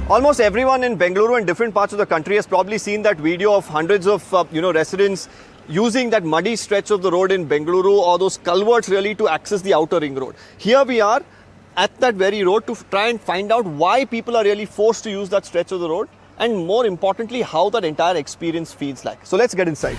Almost everyone in Bengaluru and different parts of the country has probably seen that video of hundreds of residents using that muddy stretch of the road in Bengaluru or those culverts really to access the outer ring road. Here we are at that very road to try and find out why people are really forced to use that stretch of the road, and more importantly how that entire experience feels like. So let's get inside.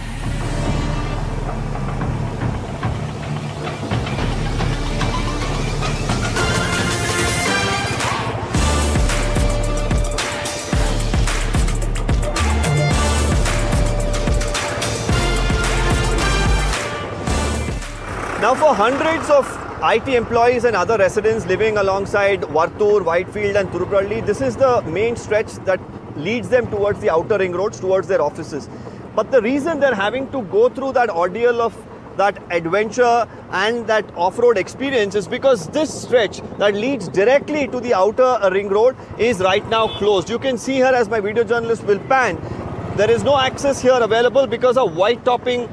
Now, for hundreds of IT employees and other residents living alongside Vartur, Whitefield and Thurupalli, this is the main stretch that leads them towards the outer ring roads, towards their offices. But the reason they're having to go through that ordeal of that adventure and that off-road experience is because this stretch that leads directly to the outer ring road is right now closed. You can see here, as my video journalist will pan, there is no access here available because a white topping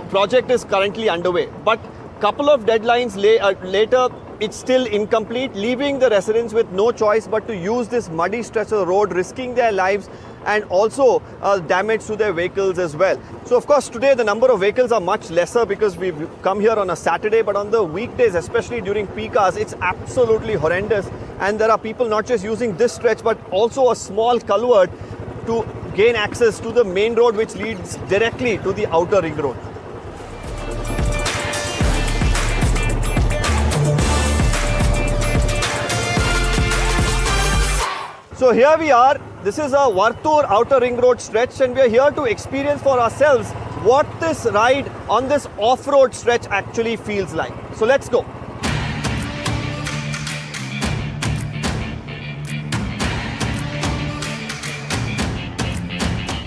project is currently underway. But couple of deadlines later, it's still incomplete, leaving the residents with no choice but to use this muddy stretch of the road, risking their lives and also damage to their vehicles as well. So of course today the number of vehicles are much lesser because we've come here on a Saturday, but on the weekdays, especially during peak hours, it's absolutely horrendous. And there are people not just using this stretch but also a small culvert to gain access to the main road which leads directly to the outer ring road. So here we are, this is a Vartur outer ring road stretch, and we are here to experience for ourselves what this ride on this off-road stretch actually feels like. So let's go.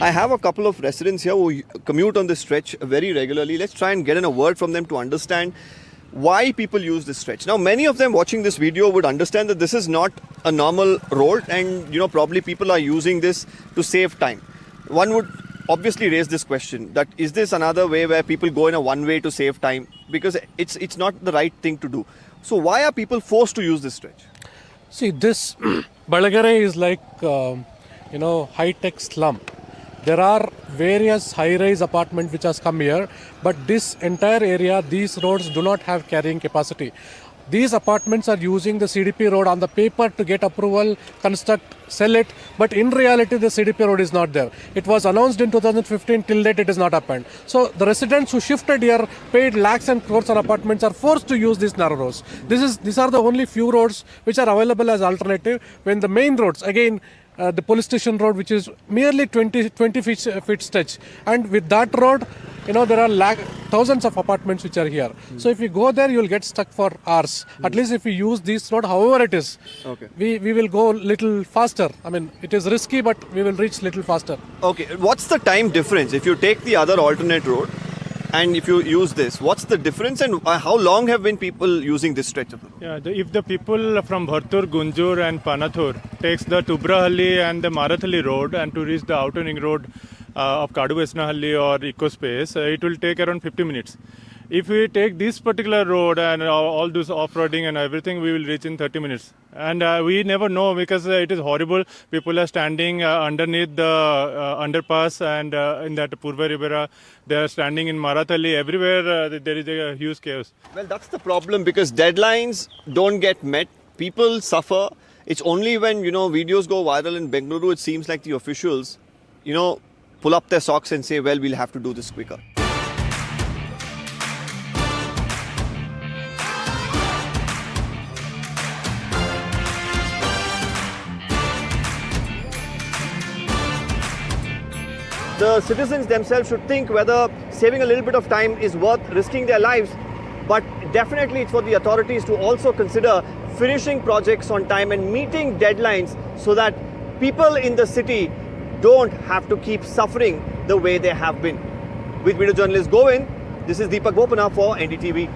I have a couple of residents here who commute on this stretch very regularly. Let's try and get in a word from them to understand why people use this stretch. Now, many of them watching this video would understand that this is not a normal road, and probably people are using this to save time. One would obviously raise this question, that is this another way where people go in a one way to save time? Because it's not the right thing to do. So why are people forced to use this stretch? See, this Balagare is like high-tech slum. There are various high-rise apartments which has come here, but this entire area, these roads do not have carrying capacity. These apartments are using the CDP road on the paper to get approval, construct, sell it, but in reality the CDP road is not there. It was announced in 2015, till date it has not happened. So the residents who shifted here, paid lakhs and crores on apartments, are forced to use these narrow roads. These are the only few roads which are available as alternative, when the main roads, again, the police station road, which is merely 20 feet stretch, and with that road, there are thousands of apartments which are here. So if you go there, you will get stuck for hours. At least if you use this road, however it is, we will go little faster. I mean, it is risky, but we will reach little faster. Okay, what's the time difference if you take the other alternate road and if you use this? What's the difference, and how long have been people using this stretch of the road? Yeah, if the people from Vartur, Gunjur and Panathur takes the Tubrahalli and the Marathalli road and to reach the outer ring road of Kaduvesnahalli or Ecospace, it will take around 50 minutes. If we take this particular road and all this off-roading and everything, we will reach in 30 minutes. And we never know because it is horrible. People are standing underneath the underpass, and in that Purva Ribera, they are standing in Marathalli. Everywhere there is a huge chaos. Well, that's the problem, because deadlines don't get met. People suffer. It's only when, videos go viral in Bengaluru, it seems like the officials, pull up their socks and say, well, we'll have to do this quicker. The citizens themselves should think whether saving a little bit of time is worth risking their lives, but definitely it's for the authorities to also consider finishing projects on time and meeting deadlines so that people in the city don't have to keep suffering the way they have been. With video journalist Govind, this is Deepak Bopana for NDTV.